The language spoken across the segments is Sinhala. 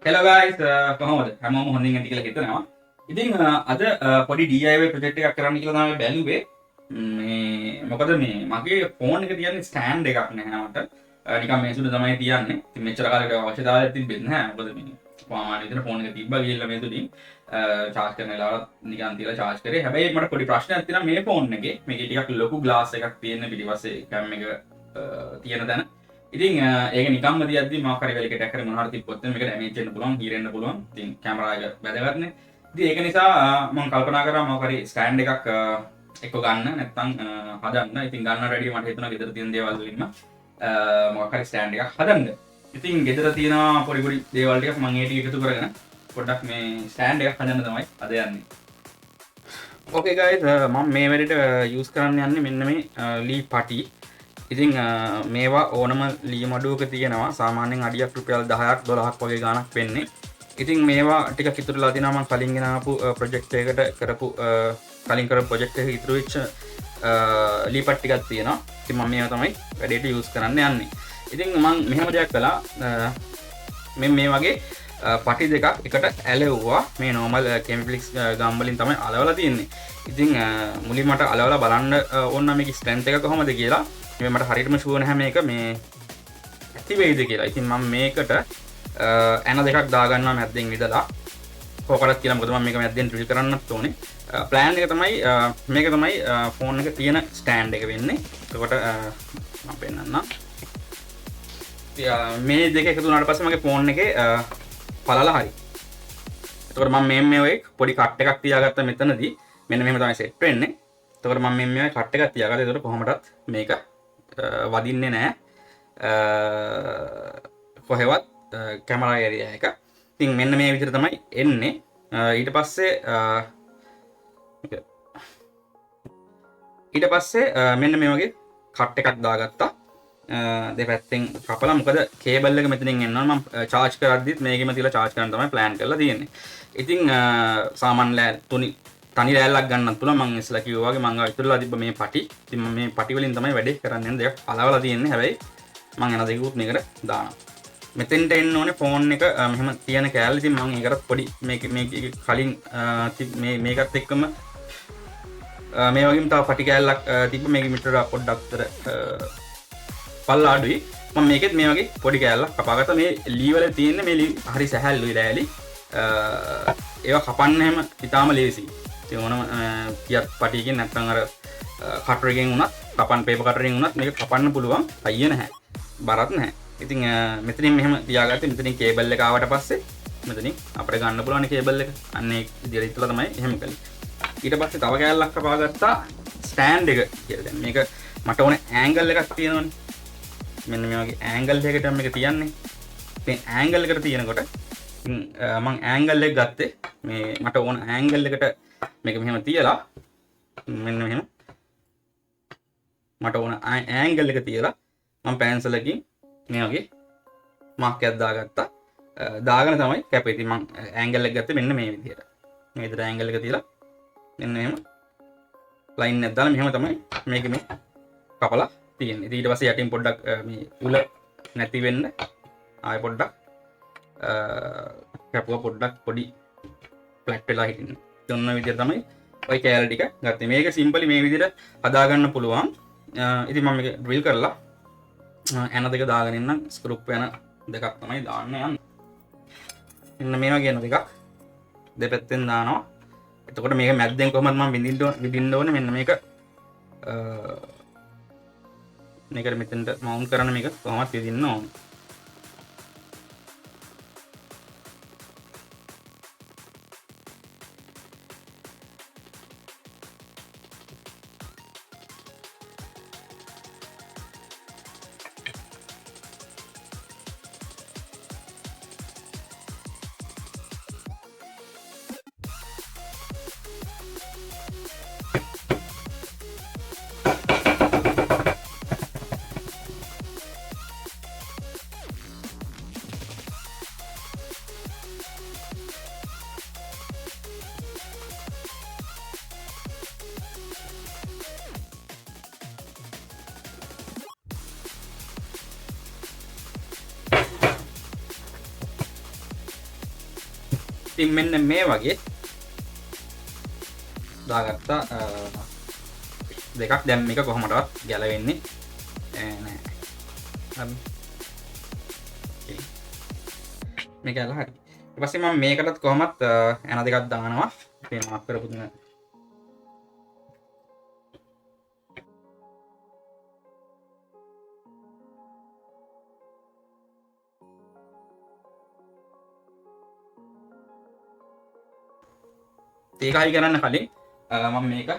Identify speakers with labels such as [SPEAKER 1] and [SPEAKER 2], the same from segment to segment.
[SPEAKER 1] Hello guys, කොහොමද? හැමෝම හොඳින් ඇති කියලා හිතනවා. ඉතින් අද පොඩි DIY ප්‍රොජෙක්ට් එකක් කරන්න කියලා තමයි බැලුවේ. මේ මොකද මේ මගේ ෆෝන් එක තියන්නේ ස්ටෑන්ඩ් එකක් නැහැ මට. නිකන් මේ සුදු තමයි තියන්නේ. ඉතින් මෙච්චර කාලෙකට අවශ්‍යතාවයක් තිබෙන්නේ නැහැ. මොකද මේ සාමාන්‍ය විදිහට ෆෝන් එක තිබ්බා ගිහලා මේ සුදින් චාර්ජ් කරන වෙලාවට නිකන් තියලා චාර්ජ් කරේ. හැබැයි මට පොඩි ප්‍රශ්නයක් තියෙනවා මේ ෆෝන් එකේ. මේකේ ටිකක් ලොකු ග්ලාස් එකක් තියෙන පිටිපස්සේ කැම් එක තියෙන තැන. ඉතින් ඒක නිකම්ම තියද්දි මොකක් හරි වෙලකට ඇක්කර මොනවා හරි තිබ්බොත් මේක ඩැමේජ් වෙන්න පුළුවන්, හීරෙන්න පුළුවන්. ඉතින් කැමරා එක වැදගත්නේ. ඉතින් ඒක නිසා මම කල්පනා කරා මොකක් හරි ස්ටෑන්ඩ් එකක් එක්ක ගන්න නැත්නම් හදන්න. ඉතින් ගන්න රෙඩි මට හිතුණා ගෙදර තියෙන දේවල් වලින්ම මොකක් හරි ස්ටෑන්ඩ් එකක් හදන්න. ඉතින් ගෙදර තියෙන පොඩි පොඩි දේවල් ටිකක් මම ඒ ටික එකතු කරගෙන පොඩ්ඩක් මේ ස්ටෑන්ඩ් එකක් හදන්න තමයි අද යන්නේ. ඕකේ ගයිස්, මම මේ වැඩේට යූස් කරන්න යන්නේ මෙන්න මේ ලී පටි. ඉතින් මේවා ඕනම ලී මඩුවක තියෙනවා. සාමාන්‍යයෙන් අඩියක් රුපියල් 10ක් 12ක් වගේ ගාණක් වෙන්නේ. ඉතින් මේවා ටිකක් ඉතුරුලා තිනවා මම කලින් ගෙන ආපු ප්‍රොජෙක්ට් එකකට කරපු කලින් කරපු ප්‍රොජෙක්ට් එකේ ඉතුරු වෙච්ච ලී පටි ටිකක් තියෙනවා. ඉතින් මම මේවා තමයි වැඩේට යූස් කරන්න යන්නේ. ඉතින් මම මෙහෙම දෙයක් කළා. මේ වගේ පටි දෙකක් එකට ඇලෙව්වා. මේ නෝමල් කෙමිෆ්ලික්ස් ගම් වලින් තමයි අලවලා තියෙන්නේ. ඉතින් මුලින් මට අලවලා බලන්න ඕන නම් මේකේ ස්ට්‍රෙන්ත් එක කොහොමද කියලා. මට හරියටම ෂුවර් නැහැ මේක මේ ඇති වෙයිද කියලා. ඉතින් මම මේකට ඇන දෙකක් දාගන්නවා මැද්දෙන් විදලා. කොහොමද කියලා මොකද මම මේක මැද්දෙන් ඩ්‍රිල් කරන්නත් ඕනේ. ප්ලෑන් එක තමයි මේක තමයි ෆෝන් එක තියෙන ස්ටෑන්ඩ් එක වෙන්නේ. එතකොට මම පෙන්නන්නම්. මේ දෙක එකතු වුණාට පස්සේ මගේ ෆෝන් එකේ පළලා හරි. එතකොට මම මේ ඔය පොඩි කට් එකක් තියාගත්තා මෙතනදී. මෙන්න මෙහෙම තමයි සෙට් වෙන්නේ. එතකොට මම මේ කට් එකක් තියාගත්තා. එතකොට කොහොමදත් මේක වදින්නේ නැහැ කොහෙවත් කැමරා ඒරියා එක. ඉතින් මෙන්න මේ විදිහට තමයි එන්නේ. ඊට පස්සේ මෙන්න මේ වගේ කට් එකක් දාගත්තා. දෙපැත්තෙන් කපලා මොකද කේබල් එක මෙතනින් එනවා. මම චාර්ජ් කරද්දිත් මේකෙම තියලා චාර්ජ් කරන්න තමයි ප්ලෑන් කරලා තියෙන්නේ. ඉතින් සාමාන්‍ය තනි ලෑල්ලක් ගන්නත් පුළුවන්. මම ඉස්සලා කිව්වා වගේ මම ඉතුරුලා තිබ්බ මේ පටි. ඉතින් මම මේ පටි වලින් තමයි වැඩේ කරන්න යන දෙයක් අලවලා තියෙන්නේ. හැබැයි මම යන දෙකුත් මේකට දානවා. මෙතෙන්ට එන්න ඕනේ ෆෝන් එක මෙහෙම තියෙන කෑල්ල. ඉතින් මම ඒකට පොඩි මේක කලින් මේකත් එක්කම මේ වගේම තව පටි කෑල්ලක් තිබ්බ. මේක මීටර පොඩ්ඩක් අතර පල්ල අඩුයි. මම මේකෙත් මේ වගේ පොඩි කෑල්ලක් කපාගත්තා. මේ ලී වල තියෙන මේ ලී හරි සැහැල්ලුයි ලෑලි. ඒවා කපන්න හැම ඉතාලම ලේසියි. මොනම කියක් පටියකින් නැත්නම් අර කටර් එකෙන් උනත් කපන්න පේපර් කටරෙන් උනත් මේක කපන්න පුළුවන්. අයිය නැහැ. බරත් නැහැ. ඉතින් මෙතනින් මෙහෙම තියාගත්තේ. මෙතනින් කේබල් එක ආවට පස්සේ මෙතනින් අපිට ගන්න පුළුවන් කේබල් එක. අන්න ඒ විදිහට ඉතලා තමයි එහෙම කළේ. ඊට පස්සේ තව කෑල්ලක් කපාගත්තා ස්ටෑන්ඩ් එක කියලා. දැන් මේක මට ඕනේ ඇන්ගල් එකක් තියෙනවනේ. මෙන්න මේ වගේ ඇන්ගල් එකකට මේක තියන්නේ. ඉතින් ඇන්ගල් එකට තියෙනකොට මම ඇන්ගල් එක ගත්තේ මේ මට ඕන ඇන්ගල් එකට මේක මෙහෙම තියලා මෙන්න මෙහෙම මට ඕන ඇන්ගල් එක තියලා මම පෙන්සල් එකකින් මේ වගේ මාක් එකක් දාගත්තා. දාගෙන තමයි කැපේ. ඉතින් මම ඇන්ගල් එක ගත්තේ මෙන්න මේ විදිහට. මේ විදිහට ඇන්ගල් එක තියලා මෙන්න මෙහෙම ලයින් එකක් දාලා මෙහෙම තමයි මේක මේ කපලා තියෙන්නේ. ඊට පස්සේ යටින් පොඩ්ඩක් මේ උල නැති වෙන්න ආයෙ පොඩ්ඩක් කැපුවා. පොඩ්ඩක් පොඩි ෆ්ලැට් වෙලා හිටින්න. ඔන්න විදිහට තමයි ඔය කෑල්ල ටික ගත්තේ. මේක සිම්පලි මේ විදිහට හදාගන්න පුළුවන්. ඉතින් මම මේක ඩ්‍රිල් කරලා ඇන දෙක දාගෙන ඉන්නම්. ස්ක්‍රූප් ඇන දෙකක් තමයි දාන්න යන්නේ. මෙන්න මේ වගේ ඇන දෙකක් දෙපැත්තෙන් දානවා. එතකොට මේක මැද්දෙන් කොහොමද මම විදින්න ඕනේ. මෙන්න මේක මේකට මෙතෙන්ට මවුන්ට් කරන්න මේක කොහොමද විදින්න ඕනේ. ඉතින් මෙන්න මේ වගේ දාගත්තා දෙකක්. දැන් මේක කොහොමදවත් ගැලවෙන්නේ නෑ. හරි මේක ඇල්ල හරි. ඊට පස්සේ මම මේකටත් කොහොමත් ඇන දෙකක් දානවා. මේ මාක් කරපු තුන ඒක හයි කරන්න කලින් මම මේක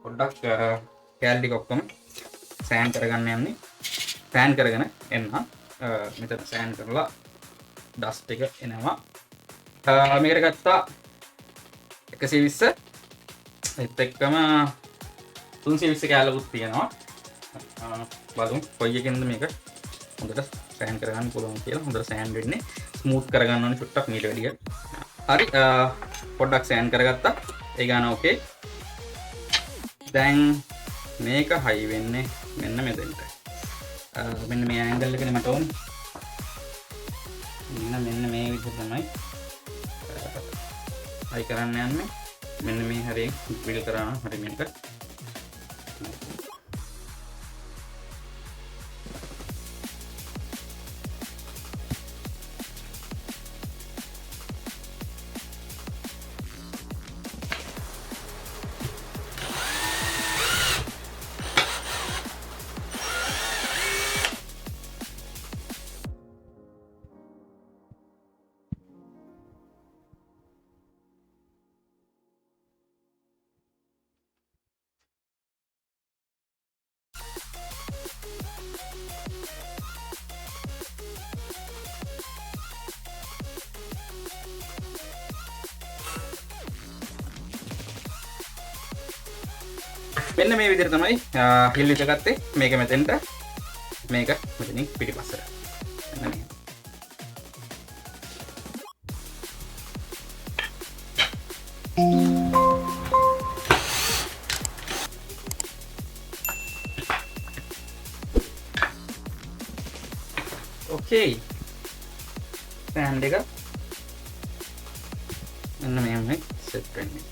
[SPEAKER 1] පොඩ්ඩක් කෑලි ටික ඔක්කොම සෑන් කරගන්න යන්නේ. සෑන් කරගෙන එන්න. මෙතන සෑන් කරලා ඩස්ට් එක එනවා. මේකට ගත්තා 120 ඒත් එක්කම 320 කෑල්ලකුත් තියෙනවා. බලමු කොයි එකෙන්ද මේක හොඳට සෑන් කරගන්න පුළුවන් කියලා. හොඳට සෑන් වෙන්නේ ස්මූත් කරගන්න ඕනේ චුට්ටක් මීට වැඩිය. හරි පොඩ්ඩක් සෑන් කරගත්තා. ඒ ගාන ඕකේ. දැන් මේක හයි වෙන්නේ මෙන්න මෙතෙන්ට. මෙන්න මේ ඇන්ගල් එකනේ මට ඕනේ. මෙන්න මේ විදිහට තමයි හයි කරන්න යන්නේ. මෙන්න මේ හරියෙන් ෆිල් කරනවා හරි මේක. මෙන්න මේ විදිහට තමයි හිල්ලිට ගත්තේ. මේක මෙතෙන්ට මේක මෙතනින් පිටිපස්සට. මෙන්න මේ. ඕකේ. ස්ටෑන්ඩ් එක මෙන්න මෙහෙමයි සෙට් වෙන්නේ.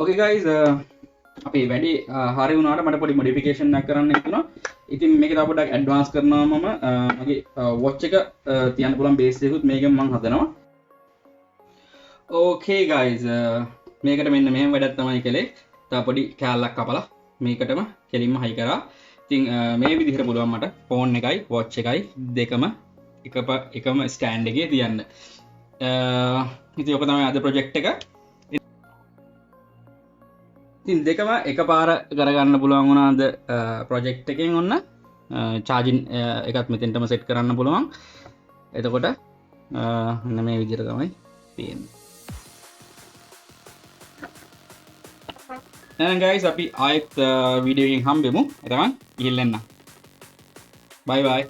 [SPEAKER 1] Okay guys, අපි වැඩි හරි වුණාට මට පොඩි මොඩිෆිකේෂන් එකක් කරන්න හිතුණා. ඉතින් මේක තව පොඩ්ඩක් ඇඩ්වාන්ස් කරනවා මම මගේ වොච් එක තියන්න පුළුවන් බේස් එකකුත් මේකෙන් මම හදනවා. Okay guys, මේකට මෙන්න මෙහෙම වැඩක් තමයි කළේ. තව පොඩි කෑල්ලක් කපලා මේකටම කෙලින්ම හයි කරා. ඉතින් මේ විදිහට පුළුවන් මට ෆෝන් එකයි වොච් එකයි දෙකම එකම ස්ටෑන්ඩ් එකේ තියන්න. ඉතින් ඔක තමයි අද ප්‍රොජෙක්ට් එක. ඉතින් දෙකම එකපාර කරගන්න පුළුවන් වුණාද ප්‍රොජෙක්ට් එකෙන් ඔන්න චාර්ජින් එකත් මෙතෙන්ටම සෙට් කරන්න පුළුවන්. එතකොට මෙන්න මේ විදිහට තමයි තියෙන්නේ. එහෙනම් guys අපි ආයෙත් වීඩියෝ එකකින් හම්බෙමු. එතකන් ගිහින් එන්න. bye bye.